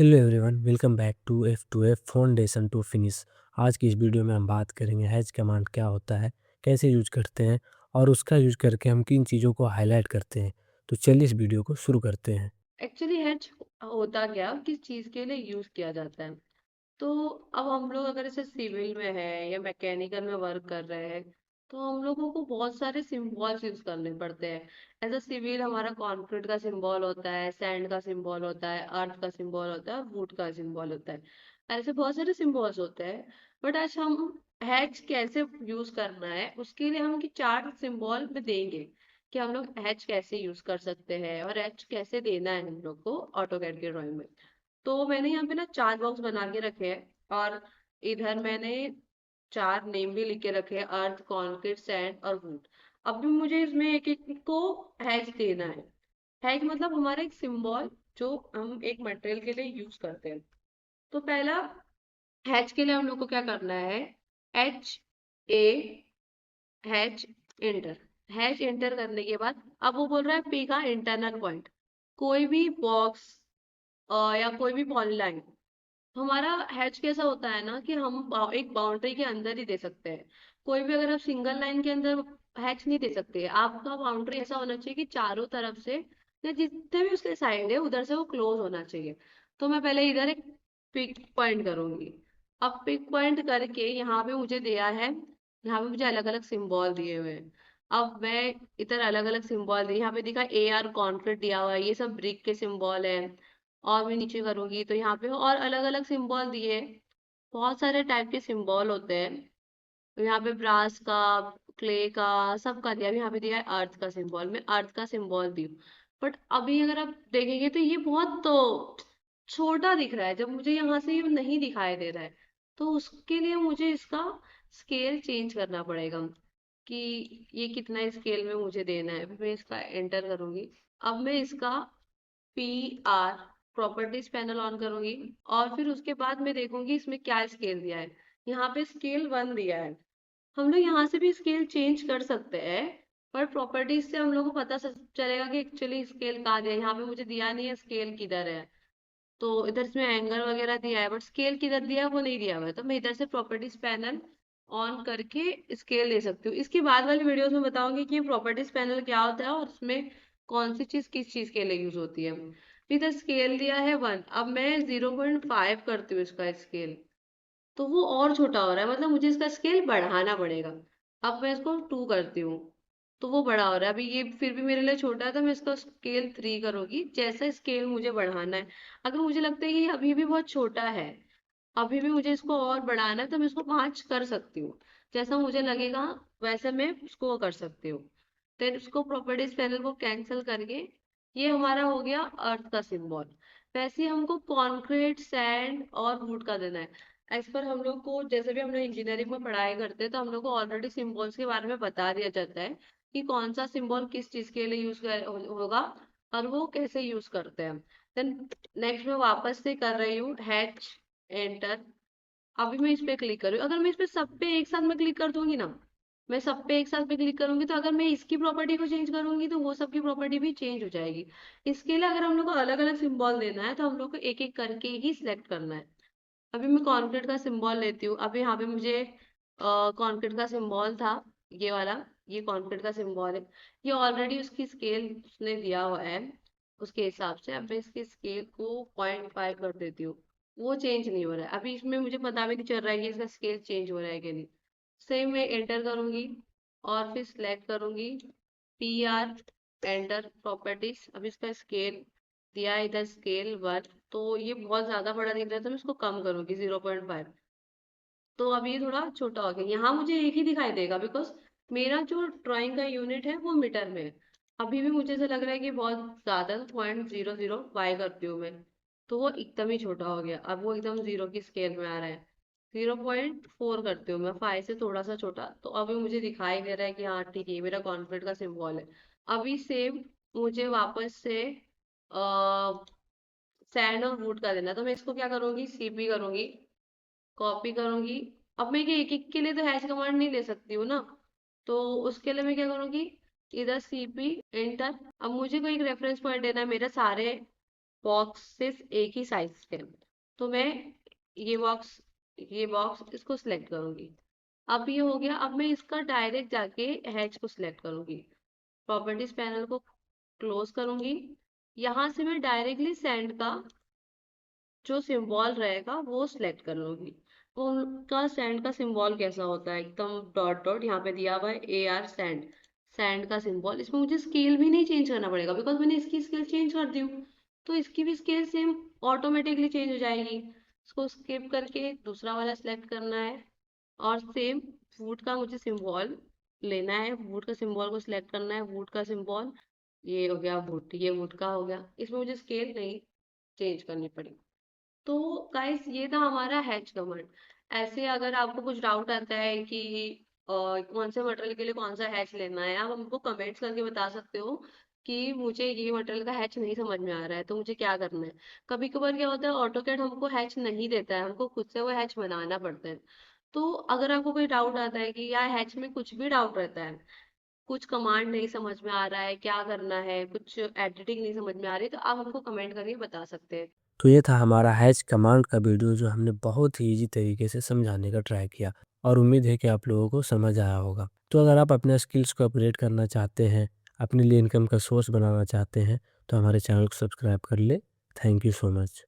Hello everyone, welcome back to F2F foundation to finish. आज की इस वीडियो में हम बात करेंगे हैश कमांड क्या होता है, कैसे यूज करते हैं और उसका यूज करके हम किन चीज़ों को हाईलाइट करते हैं। तो चलिए इस वीडियो को शुरू करते हैं। एक्चुअली हेज होता क्या, किस चीज के लिए यूज किया जाता है? तो अब हम लोग अगर जैसे सिविल में है या मैकेनिकल में वर्क कर रहे हैं, तो हम लोगों को बहुत सारे सिंबल्स यूज करने पड़ते हैं। एज अ सिविल हमारा कंक्रीट का सिंबल होता है, सैंड का सिंबल होता है, अर्थ का सिंबल होता है और वुड का सिंबल होता है। ऐसे बहुत सारे सिंबल्स होते हैं। बट आज हम हैच कैसे यूज करना है उसके लिए हम चार सिंबल में देंगे कि हम लोग हैच कैसे यूज कर सकते हैं और हैच कैसे देना है हम लोग को ऑटोकैड के ड्राइंग में। तो मैंने यहाँ पे ना चार बॉक्स बना के रखे हैं और इधर मैंने चार नेम भी लिख के रखे हैं, अर्थ, कॉन्क्रीट, सैंड और वुड। अब भी मुझे इसमें एक एक को हैच देना है। हैच मतलब हमारा एक सिंबल जो हम एक मटेरियल के लिए यूज करते हैं। तो पहला हैच के लिए हम लोग को क्या करना है? HA hatch enter. Hatch enter करने के बाद अब वो बोल रहा है पी का इंटरनल पॉइंट, कोई भी बॉक्स या कोई भी पॉलीलाइन। हमारा हैच कैसा होता है ना कि हम एक बाउंड्री के अंदर ही दे सकते हैं। कोई भी अगर आप सिंगल लाइन के अंदर हैच नहीं दे सकते। आपका बाउंड्री ऐसा होना चाहिए कि चारों तरफ से या जितने भी उसके साइड है उधर से वो क्लोज होना चाहिए। तो मैं पहले इधर एक पिक पॉइंट करूंगी। अब पिक पॉइंट करके यहाँ पे मुझे दिया है, यहाँ पे मुझे अलग अलग सिंबल दिए हुए हैं। अब मैं इधर अलग अलग सिंबल दिए, यहाँ पे दिखा AR कॉन्क्रीट दिया हुआ है, ये सब ब्रिक के सिंबल है। और मैं नीचे करूंगी तो यहाँ पे और अलग अलग सिंबल दिए। बहुत सारे टाइप के सिंबल होते हैं। तो यहाँ पे ब्रास का, क्ले का, सबका दिया। अभी यहाँ पे दिया है अर्थ का सिंबल, मैं अर्थ का सिंबल दी। बट अभी अगर आप देखेंगे तो ये बहुत तो छोटा दिख रहा है, जब मुझे यहाँ से ये नहीं दिखाई दे रहा है। तो उसके लिए मुझे इसका स्केल चेंज करना पड़ेगा कि ये कितना स्केल में मुझे देना है। अभी मैं इसका एंटर करूंगी। अब मैं इसका PR प्रॉपर्टीज पैनल ऑन करूंगी और फिर उसके बाद मैं देखूंगी इसमें क्या स्केल दिया है। यहाँ पे स्केल 1 दिया है। हम लोग यहाँ से भी स्केल चेंज कर सकते हैं, पर प्रॉपर्टीज से हम लोग को पता चलेगा कि एक्चुअली स्केल कहाँ दिया है। यहाँ पे मुझे दिया नहीं है स्केल किधर है। तो इधर इसमें एंगल वगैरह दिया है बट स्केल किधर दिया है वो नहीं दिया हुआ है। तो मैं इधर से प्रॉपर्टीज पैनल ऑन करके स्केल ले सकती हूँ। इसकी बाद वाली वीडियोस में बताऊंगी कि प्रॉपर्टीज पैनल क्या होता है और उसमें कौन सी चीज किस चीज के लिए यूज होती है। फिर इधर स्केल दिया है 1, अब मैं 0.5 करती हूँ इसका स्केल। तो वो और छोटा हो रहा है, मतलब मुझे इसका स्केल बढ़ाना पड़ेगा। अब मैं इसको 2 करती हूँ तो वो बड़ा हो रहा है। अभी ये फिर भी मेरे लिए छोटा है तो मैं इसका स्केल 3 करूंगी, जैसा स्केल मुझे बढ़ाना है। अगर मुझे लगता है कि ये अभी भी बहुत छोटा है, अभी भी मुझे इसको और बढ़ाना है, तो मैं इसको 5 कर सकती हूँ। जैसा मुझे लगेगा वैसे मैं उसको कर सकती हूँ। देन उसको प्रॉपर्टीज पैनल को कैंसिल करके ये हमारा हो गया अर्थ का सिंबल। वैसे ही हमको कॉन्क्रीट, सैंड और वुड का देना है। एज पर हम लोग को जैसे भी हम लोग इंजीनियरिंग में पढ़ाई करते हैं तो हम लोग को ऑलरेडी सिंबल्स के बारे में बता दिया जाता है कि कौन सा सिंबल किस चीज के लिए होगा और वो कैसे यूज करते हैं। देन नेक्स्ट मैं वापस से कर रही हूँ हैच एंटर। अभी मैं इस पे क्लिक कर रही हूँ। अगर मैं इस पे सब पे एक साथ में क्लिक कर दूंगी ना, मैं सब पे एक साथ में क्लिक करूंगी, तो अगर मैं इसकी प्रॉपर्टी को चेंज करूंगी तो वो सब की प्रॉपर्टी भी चेंज हो जाएगी। इसके लिए अगर हम लोग को अलग अलग सिंबल देना है तो हम लोग को एक एक करके ही सिलेक्ट करना है। अभी मैं कॉन्क्रीट का सिंबल लेती हूँ। अभी यहाँ पे मुझे कॉन्क्रीट का सिंबल था, ये वाला। ये कॉन्क्रीट का सिंबल है। ये ऑलरेडी उसकी स्केल उसने दिया हुआ है, उसके हिसाब से। अब मैं इसके स्केल को 0.5 कर देती हूँ। वो चेंज नहीं हो रहा है। अभी इसमें मुझे पता भी नहीं चल रहा है कि इसका स्केल चेंज हो रहा है कि नहीं। सेम मैं एंटर करूंगी और फिर सिलेक्ट करूंगी PR एंटर प्रॉपर्टीज। अब इसका स्केल दिया है इधर स्केल 1, तो ये बहुत ज्यादा बड़ा दिख रहा है तो मैं इसको कम करूंगी 0.5। तो अब ये थोड़ा छोटा हो गया। यहाँ मुझे एक ही दिखाई देगा बिकॉज मेरा जो ड्राइंग का यूनिट है वो मीटर में है। अभी भी मुझे ऐसा लग रहा है कि बहुत ज्यादा 0.00 करती हूँ मैं, तो वो एकदम ही छोटा हो गया। अब वो एकदम 0 की स्केल में आ रहा है। 0.4 करती हूँ मैं, 5 से थोड़ा सा छोटा। तो अभी मुझे दिखाई दे रहा है कि हाँ ठीक है, ये मेरा कॉन्क्रीट का सिंबल है। अभी सेम मुझे वापस से सैंड और वुड का देना है। तो मैं इसको क्या करूंगी, CP करूंगी, कॉपी करूंगी। अब मैं ये एक एक के लिए तो हैश कमांड नहीं ले सकती हूँ ना, तो उसके लिए मैं क्या करूंगी, इधर CP एंटर। अब मुझे कोई एक रेफरेंस पॉइंट देना है मेरे सारे बॉक्सेस एक ही साइज के हैं। तो मैं ये बॉक्स ये बॉक्स इसको सिलेक्ट करूंगी। अब ये हो गया। अब मैं इसका डायरेक्ट जाके हैच को सिलेक्ट करूंगी। प्रॉपर्टीज पैनल को क्लोज करूंगी। यहाँ से मैं डायरेक्टली सेंड का जो सिंबल रहेगा वो सिलेक्ट कर लूंगी। तो उनका सेंड का सिंबल कैसा होता है, एकदम डॉट डॉट यहाँ पे दिया हुआ है, AR सेंड। सेंड का सिंबल, इसमें मुझे स्केल भी नहीं चेंज करना पड़ेगा बिकॉज मैंने इसकी स्केल चेंज कर दी हूँ। तो इसकी भी स्केल सेम ऑटोमेटिकली चेंज हो जाएगी। इसको स्किप करके दूसरा वाला सिलेक्ट करना है। और सेम वुड का मुझे सिंबल लेना है। वुड का सिंबल को सिलेक्ट करना है। वुड का सिंबल, ये हो गया वुड, ये वुड का हो गया। इसमें मुझे स्केल नहीं चेंज करनी पड़ी। तो गाइस ये था हमारा हैच कमांड। ऐसे अगर आपको कुछ डाउट आता है कि कौन से मटेरियल के लिए कौन सा हैच लेना है, आप हमको कमेंट्स करके बता सकते हो कि मुझे ये मटेरियल का हैच नहीं समझ में आ रहा है तो मुझे क्या करना है। कभी कभार क्या होता है, ऑटोकैड हमको हैच नहीं देता है, हमको खुद से वो हैच बनाना पड़ता है। तो अगर आपको कोई डाउट आता है कि यार हैच में कुछ भी डाउट रहता है, कुछ कमांड नहीं समझ में आ रहा है, क्या करना है, कुछ एडिटिंग नहीं समझ में आ रही, तो आप हमको कमेंट करके बता सकते हैं। तो ये था हमारा हैश कमांड का वीडियो जो हमने बहुत ही ईज़ी तरीके से समझाने का ट्राई किया और उम्मीद है कि आप लोगों को समझ आया होगा। तो अगर आप अपने स्किल्स को अपग्रेड करना चाहते हैं, अपने लिए इनकम का सोर्स बनाना चाहते हैं, तो हमारे चैनल को सब्सक्राइब कर लें। Thank you so much.